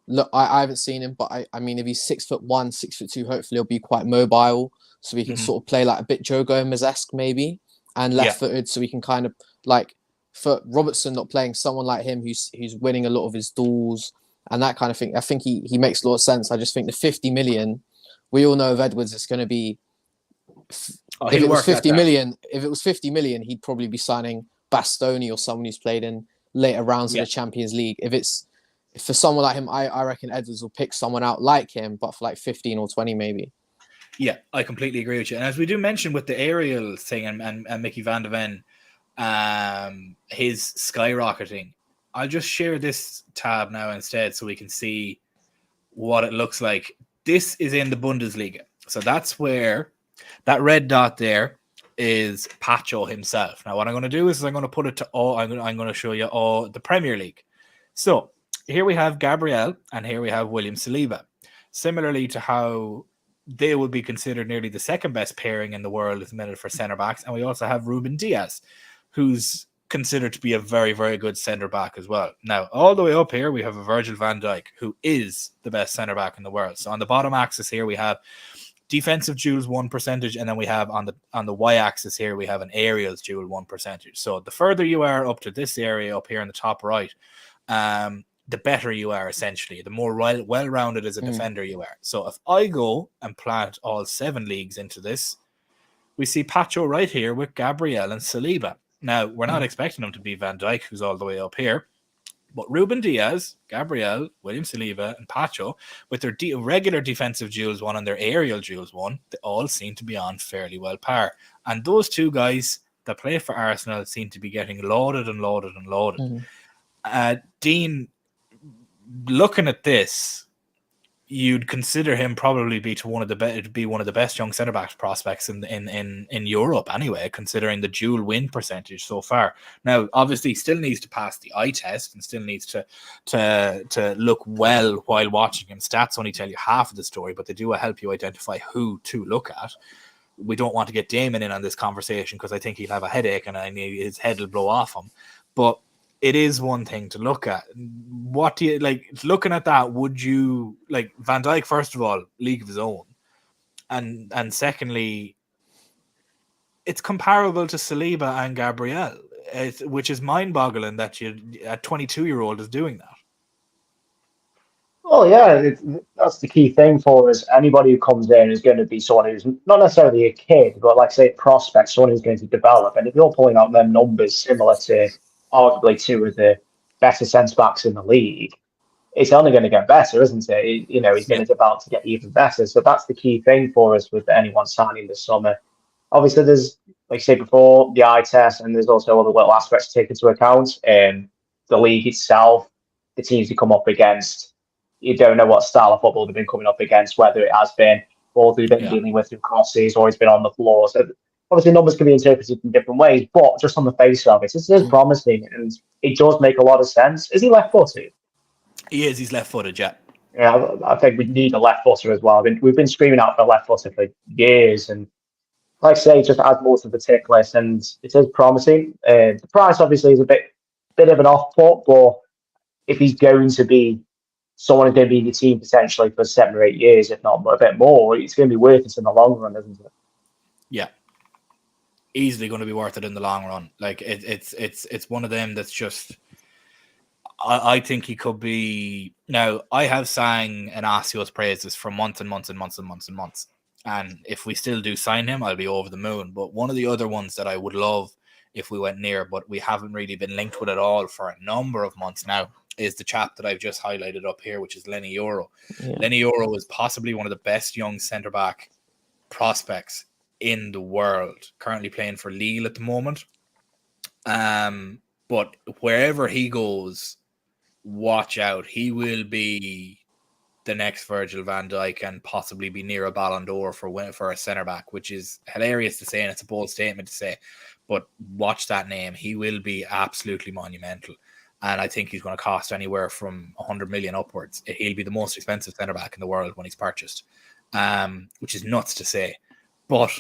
look, I haven't seen him, but I mean, if he's 6'1", 6'2", hopefully he'll be quite mobile, so he can sort of play like a bit Joe Gomez-esque maybe, and left-footed, so we can kind of like, for Robertson not playing, someone like him who's winning a lot of his duels and that kind of thing. I think he makes a lot of sense. I just think the 50 million, we all know of Edwards, it's going to be. If it was 50 million, he'd probably be signing Bastoni or someone who's played in later rounds of the Champions League. If for someone like him, I reckon Edwards will pick someone out like him, but for like 15 or 20 maybe. Yeah, I completely agree with you. And as we do mention with the aerial thing and Mickey van de Ven, his skyrocketing, I'll just share this tab now instead so we can see what it looks like. This is in the Bundesliga. So that's where that red dot there is Pacho himself. Now, what I'm going to do is I'm going to put it to all. I'm going to show you all the Premier League. So here we have Gabriel and here we have William Saliba. Similarly to how they would be considered nearly the second best pairing in the world at the minute for centre backs. And we also have Ruben Diaz, who's considered to be a very, very good centre back as well. Now, all the way up here, we have a Virgil van Dijk, who is the best centre back in the world. So on the bottom axis here, we have defensive duels 1 percentage, and then we have on the y-axis here, we have an aerials duel 1 percentage. So the further you are up to this area up here in the top right, the better you are, essentially. The more well-rounded as a defender you are. So if I go and plant all 7 leagues into this, we see Pacho right here with Gabriel and Saliba. Now, we're not expecting them to be Van Dijk, who's all the way up here. But Ruben Diaz, Gabriel, William Saliba, and Pacho, with their regular defensive duels 1 and their aerial duels 1, they all seem to be on fairly well par. And those 2 guys that play for Arsenal seem to be getting loaded and loaded and loaded. Dean, looking at this, you'd consider him probably be one of the best young centre back prospects in Europe anyway, considering the dual win percentage so far. Now, obviously, he still needs to pass the eye test and still needs to look well while watching him. Stats only tell you half of the story, but they do help you identify who to look at. We don't want to get Damon in on this conversation because I think he'll have a headache and his head will blow off him. But it is one thing to look at. What do you like looking at that? Would you like Van Dijk, first of all, league of his own, and secondly, it's comparable to Saliba and Gabriel, which is mind-boggling that a 22-year-old is doing that. Well, yeah, that's the key thing for us. Anybody who comes in is going to be someone who's not necessarily a kid, but like say, a prospect, someone who's going to develop. And if you're pulling out them numbers similar to arguably 2 of the better centre backs in the league, it's only going to get better, isn't it? He's going to develop to get even better. So that's the key thing for us with anyone signing this summer. Obviously, there's, like I said before, the eye test, and there's also other little aspects to take into account. The league itself, the teams you come up against, you don't know what style of football they've been coming up against, whether it has been balls they've been dealing with through crosses or he's been on the floor. So obviously, numbers can be interpreted in different ways, but just on the face of it, it is promising and it does make a lot of sense. Is he left-footed? He is. He's left-footed, yeah. Yeah, I think we need a left-footer as well. We've been screaming out for a left-footer for years, and like I say, it just adds more to the tick list, and it is promising. The price obviously is a bit of an off-put, but if he's going to be someone who's going to be in your team potentially for 7 or 8 years, if not a bit more, it's going to be worth it in the long run, isn't it? Yeah. Easily going to be worth it in the long run. Like it's one of them that's just. I think he could be. Now, I have sang Inaccio's praises for months and months and months and months and months. And if we still do sign him, I'll be over the moon. But one of the other ones that I would love if we went near, but we haven't really been linked with at all for a number of months now, is the chap that I've just highlighted up here, which is Lenny Euro. Yeah. Lenny Euro is possibly one of the best young centre-back prospects in the world, currently playing for Lille at the moment. But wherever he goes, watch out. He will be the next Virgil van Dijk and possibly be near a Ballon d'Or for a centre-back, which is hilarious to say, and it's a bold statement to say. But watch that name. He will be absolutely monumental. And I think he's going to cost anywhere from 100 million upwards. He'll be the most expensive centre-back in the world when he's purchased, which is nuts to say. But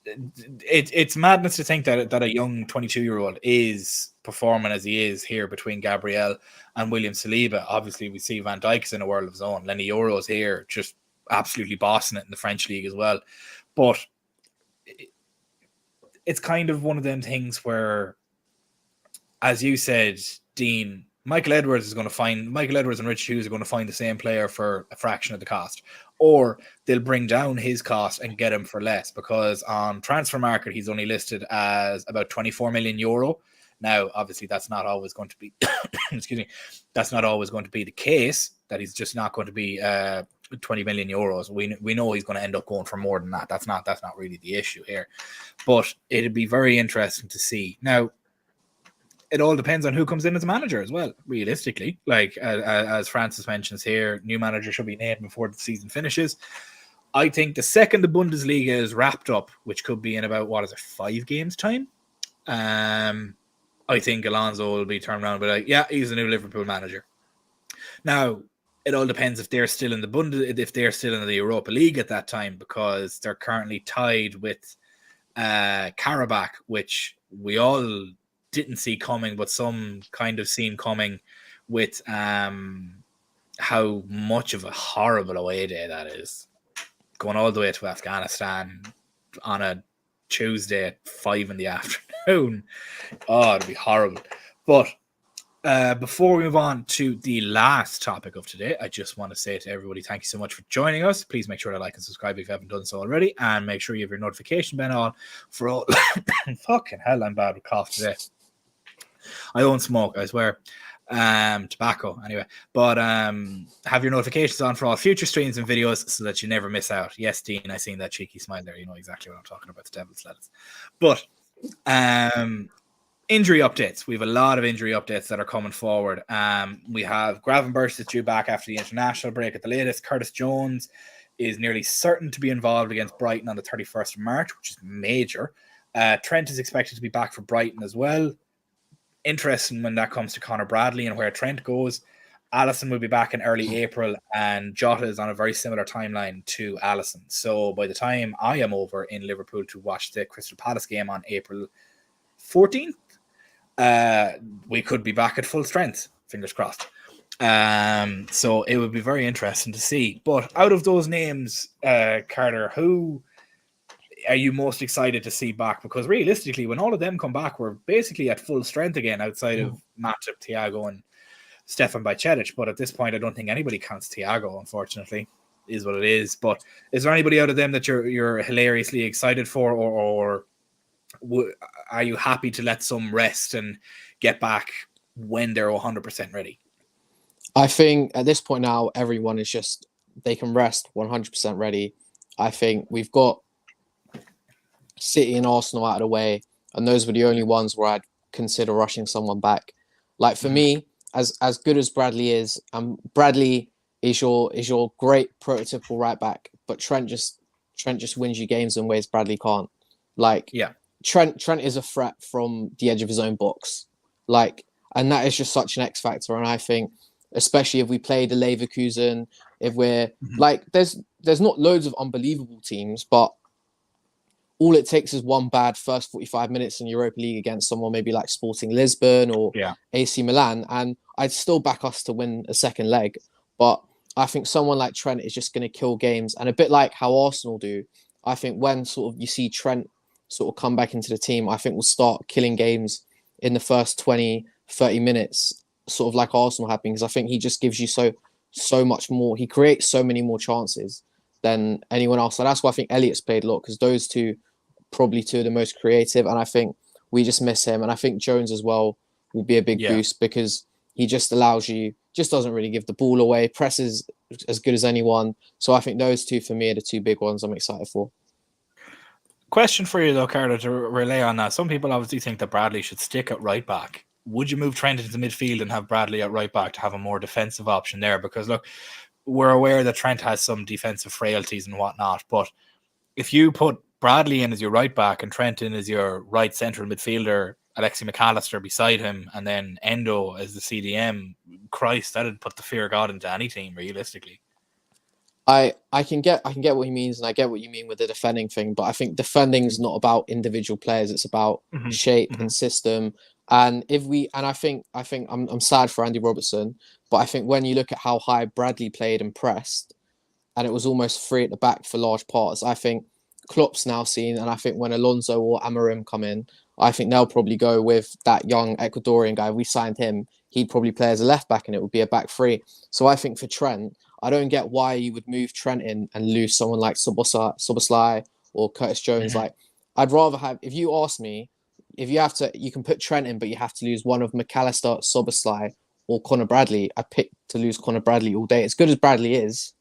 it's madness to think that a young 22-year-old is performing as he is here between Gabriel and William Saliba. Obviously, we see Van Dijk's in a world of his own. Lenny Yoro's here, just absolutely bossing it in the French league as well. But it's kind of one of them things where, as you said, Dean, Michael Edwards and Rich Hughes are going to find the same player for a fraction of the cost, or they'll bring down his cost and get him for less, because on Transfer Market he's only listed as about 24 million euro. Now, obviously, that's not always going to be excuse me, that's not always going to be the case, that he's just not going to be 20 million euros. We know he's going to end up going for more than that. That's not really the issue here. But it'd be very interesting to see. Now, it all depends on who comes in as a manager as well, realistically. Like, as Francis mentions here, new manager should be named before the season finishes. I think the second the Bundesliga is wrapped up, which could be in about, 5 games' time, I think Alonso will be turned around and be like, yeah, he's a new Liverpool manager. Now, it all depends if they're still in the Europa League at that time, because they're currently tied with Karabakh, which we all didn't see coming, but some kind of seen coming, with how much of a horrible away day that is. Going all the way to Afghanistan on a Tuesday at 5 p.m. Oh, it'd be horrible. But before we move on to the last topic of today, I just want to say to everybody, thank you so much for joining us. Please make sure to like and subscribe if you haven't done so already, and make sure you have your notification bell on for all. Fucking hell, I'm bad with cough today. I don't smoke, I swear. Tobacco anyway, but have your notifications on for all future streams and videos so that you never miss out. Yes, Dean, I seen that cheeky smile there. You know exactly what I'm talking about, the devil's lettuce. But injury updates. We have a lot of injury updates that are coming forward. We have Gravenberch is due back after the international break at the latest. Curtis Jones is nearly certain to be involved against Brighton on the 31st of March, which is major. Trent is expected to be back for Brighton as well. Interesting when that comes to Connor Bradley and where Trent goes. Alisson will be back in early April, and Jota is on a very similar timeline to Alisson. So by the time I am over in Liverpool to watch the Crystal Palace game on April 14th, we could be back at full strength. Fingers crossed. So it would be very interesting to see. But out of those names, Carter, who are you most excited to see back? Because realistically, when all of them come back, we're basically at full strength again, outside of Matip, Thiago, and Stefan Bajcetic. But at this point, I don't think anybody counts Thiago, unfortunately. It is what it is. But is there anybody out of them that you're hilariously excited for, or are you happy to let some rest and get back when they're 100% ready? I think at this point now, everyone is just, they can rest 100% ready. I think we've got City and Arsenal out of the way, and those were the only ones where I'd consider rushing someone back. Like, for me, as good as Bradley is, Bradley is your great prototypical right back, but Trent just wins you games in ways Bradley can't. Like, yeah, Trent is a threat from the edge of his own box. Like, and that is just such an X factor. And I think, especially if we play the Leverkusen, if we're like, there's not loads of unbelievable teams, but all it takes is one bad first 45 minutes in Europa League against someone maybe like Sporting Lisbon or AC Milan, and I'd still back us to win a second leg. But I think someone like Trent is just going to kill games, and a bit like how Arsenal do. I think when sort of you see Trent sort of come back into the team, I think we'll start killing games in the first 20, 30 minutes, sort of like Arsenal have been, because I think he just gives you so much more. He creates so many more chances than anyone else. So that's why I think Elliott's played a lot, because those two probably two of the most creative, and I think we just miss him. And I think Jones as well will be a big boost, because he just allows you, just doesn't really give the ball away, presses as good as anyone. So I think those two for me are the two big ones I'm excited for. Question for you though, Carter, to relay on that. Some people obviously think that Bradley should stick at right back. Would you move Trent into the midfield and have Bradley at right back to have a more defensive option there? Because look, we're aware that Trent has some defensive frailties and whatnot, but if you put Bradley in as your right back and Trent in as your right central midfielder, Alexi McAllister beside him, and then Endo as the CDM, Christ, that'd put the fear of God into any team, realistically. I can get what he means, and I get what you mean with the defending thing. But I think defending is not about individual players; it's about shape and system. And I think I'm sad for Andy Robertson, but I think when you look at how high Bradley played and pressed, and it was almost free at the back for large parts, I think Klopp's now seen, and I think when Alonso or Amorim come in, I think they'll probably go with that young Ecuadorian guy. If we signed him, he'd probably play as a left back, and it would be a back three. So I think for Trent, I don't get why you would move Trent in and lose someone like Soboslai or Curtis Jones. Like, I'd rather have, if you ask me, if you have to, you can put Trent in, but you have to lose one of McAllister, Soboslai, or Conor Bradley. I pick to lose Conor Bradley all day. As good as Bradley is,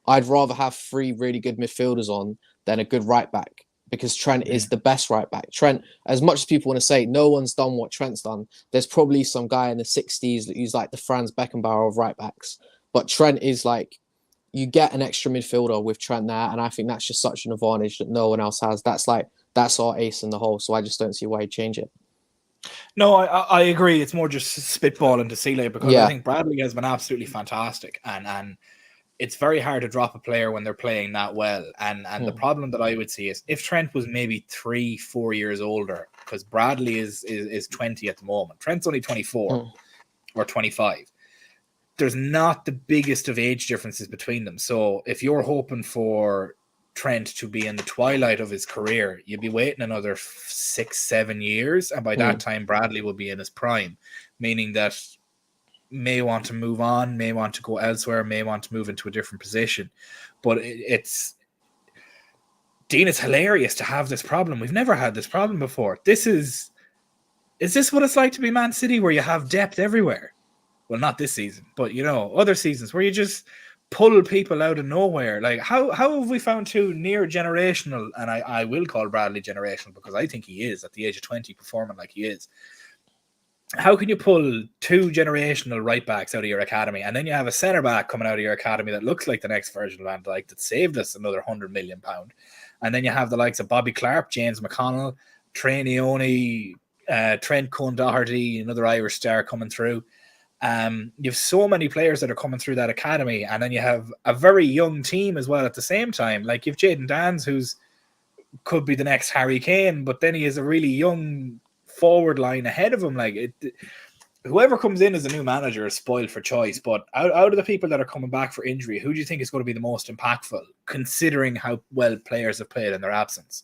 I'd rather have 3 really good midfielders on than a good right back, because Trent is the best right back. Trent, as much as people want to say no one's done what Trent's done, there's probably some guy in the 60s that used like the Franz Beckenbauer of right backs. But Trent is like, you get an extra midfielder with Trent there, and I think that's just such an advantage that no one else has. That's our ace in the hole, so I just don't see why he'd change it. No, I agree. It's more just spitballing to see later, because I think Bradley has been absolutely fantastic, and it's very hard to drop a player when they're playing that well. And the problem that I would see is if Trent was maybe 3-4 years older, because Bradley is 20 at the moment. Trent's only 24 or 25. There's not the biggest of age differences between them. So if you're hoping for Trent to be in the twilight of his career, you'd be waiting another 6-7 years. And by that time, Bradley will be in his prime, meaning that may want to move on, may want to go elsewhere, may want to move into a different position. But it's hilarious to have this problem. We've never had this problem before. Is this what it's like to be Man City, where you have depth everywhere? Well, not this season, but other seasons where you just pull people out of nowhere. Like how have we found 2 near generational, and I will call Bradley generational because I think he is at the age of 20 performing like he is. How can you pull 2 generational right backs out of your academy, and then you have a centre back coming out of your academy that looks like the next version of Van Dijk that saved us another £100 million, and then you have the likes of Bobby Clark, James McConnell, Trainioni, Trent Cohn-Doherty, another Irish star coming through. You have so many players that are coming through that academy, and then you have a very young team as well at the same time. Like you've Jayden Danns, who's could be the next Harry Kane, but then he has a really young forward line ahead of him. Like whoever comes in as a new manager is spoiled for choice. But out of the people that are coming back for injury, who do you think is going to be the most impactful, considering how well players have played in their absence?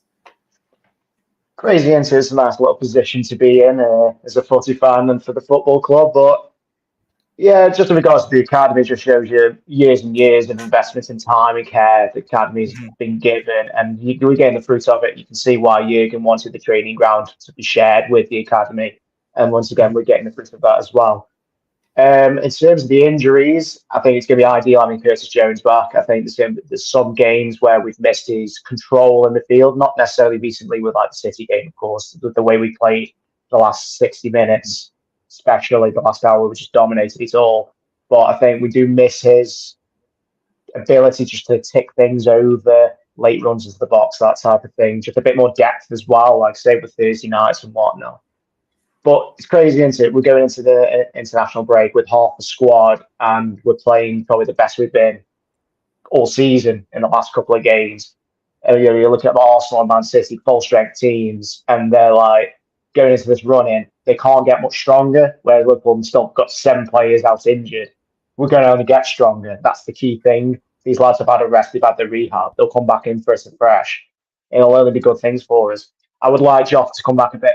Crazy into it's a nice little position to be in as a footy fan and for the football club, but yeah, just in regards to the academy, it just shows you years and years of investment in time and care the academy's been given, and we're getting the fruits of it. You can see why Jurgen wanted the training ground to be shared with the academy, and once again, we're getting the fruits of that as well. In terms of the injuries, I think it's going to be ideal having Curtis Jones back. I think there's some games where we've missed his control in the field, not necessarily recently with like the City game, of course, the way we played the last 60 minutes. Especially the last hour, we just dominated it all. But I think we do miss his ability just to tick things over, late runs into the box, that type of thing. Just a bit more depth as well, like say with Thursday nights and whatnot. But it's crazy, isn't it? We're going into the international break with half the squad, and we're playing probably the best we've been all season in the last couple of games. You look at Arsenal and Man City, full strength teams, and they're like going into this run-in. They can't get much stronger, whereas Liverpool still got 7 players out injured. We're going to only get stronger. That's the key thing. These lads have had a rest, they've had their rehab. They'll come back in for us fresh. It'll only be good things for us. I would like Joff to come back a bit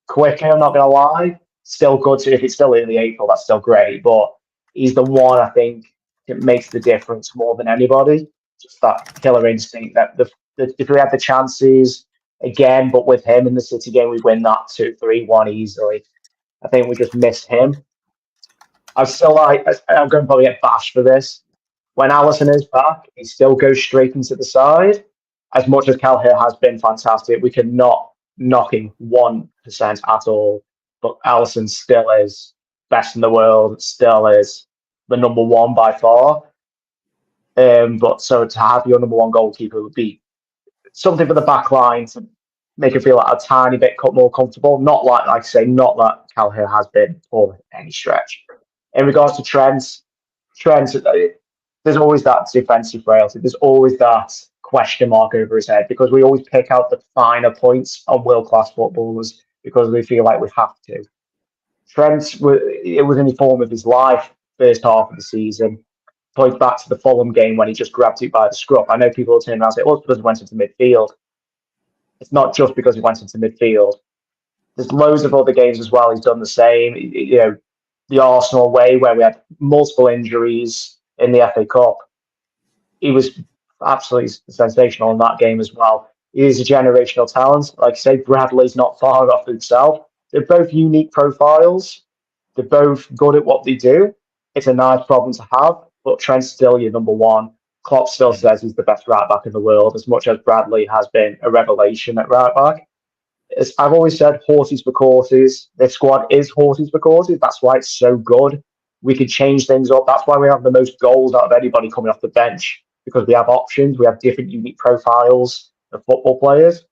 quicker, I'm not going to lie. Still good to, if it's still early April, that's still great. But he's the one, I think, that makes the difference more than anybody. Just that killer instinct that if we had the chances again, but with him in the City game, we win that 2-3-1 easily. I think we just missed him. I'm going to probably get bashed for this. When Alisson is back, he still goes straight into the side. As much as Calher has been fantastic, we cannot knock him 1% at all. But Alisson still is best in the world, still is the number 1 by far. But so to have your number 1 goalkeeper would be something for the back line to make it feel like a tiny bit more comfortable. Not like I say, not that Calher has been for any stretch. In regards to Trent, there's always that defensive frailty. There's always that question mark over his head because we always pick out the finer points on world-class footballers because we feel like we have to. Trent, it was in the form of his life first half of the season. Points back to the Fulham game when he just grabbed it by the scruff. I know people will turn around and say, "Oh, it's because he went into midfield." It's not just because he went into midfield. There's loads of other games as well. He's done the same. You know, the Arsenal way where we had multiple injuries in the FA Cup. He was absolutely sensational in that game as well. He is a generational talent. Like I say, Bradley's not far off himself. They're both unique profiles. They're both good at what they do. It's a nice problem to have, but Trent's still your number one. Klopp still says he's the best right back in the world, as much as Bradley has been a revelation at right back. As I've always said, horses for courses. This squad is horses for courses. That's why it's so good. We can change things up. That's why we have the most goals out of anybody coming off the bench, because we have options. We have different unique profiles of football players.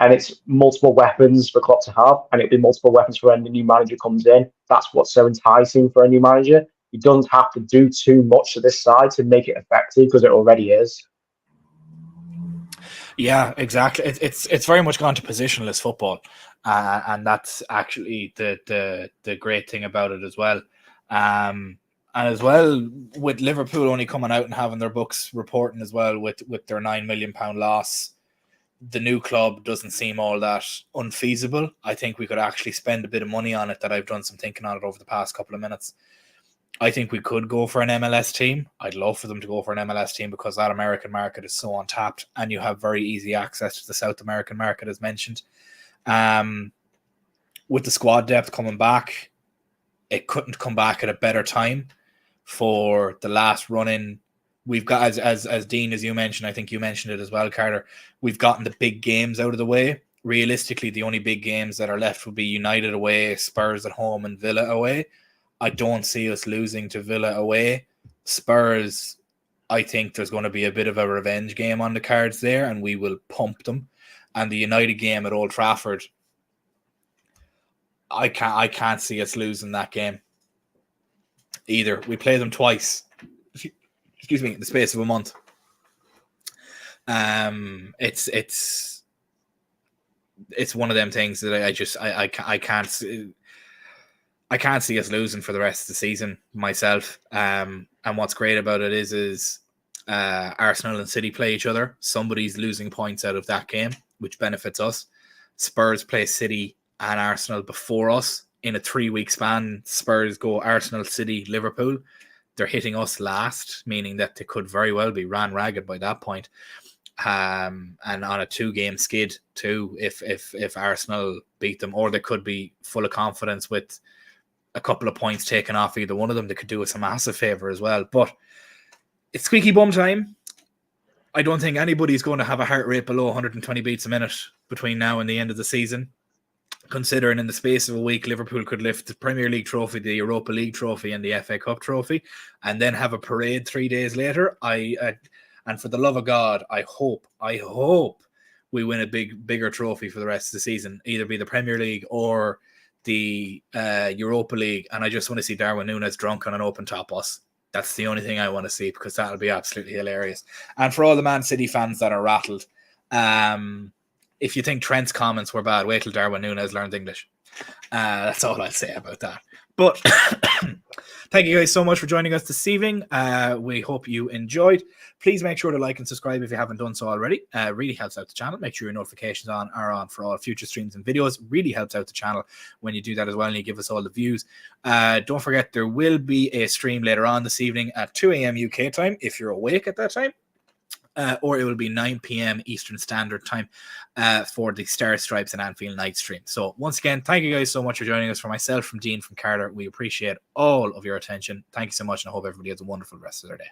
And it's multiple weapons for Klopp to have, and it'll be multiple weapons for when the new manager comes in. That's what's so enticing for a new manager. He doesn't have to do too much to this side to make it effective because it already is. Yeah, exactly. It's very much gone to positionless football, and that's actually the great thing about it as well. And as well, with Liverpool only coming out and having their books reporting as well with their £9 million loss, the new club doesn't seem all that unfeasible. I think we could actually spend a bit of money on it. That I've done some thinking on it over the past couple of minutes. I think we could go for an MLS team. I'd love for them to go for an MLS team because that American market is so untapped and you have very easy access to the South American market, as mentioned. With the squad depth coming back, it couldn't come back at a better time for the last run-in. We've got, as Dean, as you mentioned, I think you mentioned it as well, Carter, we've gotten the big games out of the way. Realistically, the only big games that are left would be United away, Spurs at home, and Villa away. I don't see us losing to Villa away. Spurs, I think there's going to be a bit of a revenge game on the cards there, and we will pump them. And the United game at Old Trafford, I can't see us losing that game either. We play them twice. Excuse me, in the space of a month. It's one of them things that I can't see us losing for the rest of the season myself. And what's great about it is Arsenal and City play each other. Somebody's losing points out of that game, which benefits us. Spurs play City and Arsenal before us in a 3-week span. Spurs go Arsenal, City, Liverpool. They're hitting us last, meaning that they could very well be ran ragged by that point. And on a 2-game skid too, if Arsenal beat them, or they could be full of confidence with a couple of points taken off either one of them. They could do us a massive favour as well. But it's squeaky bum time. I don't think anybody's going to have a heart rate below 120 beats a minute between now and the end of the season. Considering in the space of a week, Liverpool could lift the Premier League trophy, the Europa League trophy, and the FA Cup trophy, and then have a parade 3 days later. And for the love of God, I hope we win a bigger trophy for the rest of the season, either be the Premier League or the Europa League. And I just want to see Darwin Núñez drunk on an open top bus. That's the only thing I want to see, because that'll be absolutely hilarious. And for all the Man City fans that are rattled, if you think Trent's comments were bad, wait till Darwin Núñez learns English. That's all I'll say about that. But thank you guys so much for joining us this evening. We hope you enjoyed. Please make sure to like and subscribe if you haven't done so already. Really helps out the channel. Make sure your notifications are on for all future streams and videos. Really helps out the channel when you do that as well, and you give us all the views. Don't forget, there will be a stream later on this evening at 2 a.m. UK time if you're awake at that time. Or it will be 9 p.m. Eastern Standard Time for the Star Stripes and Anfield night stream. So once again, thank you guys so much for joining us. For myself, from Dean, from Carter, we appreciate all of your attention. Thank you so much, and I hope everybody has a wonderful rest of their day.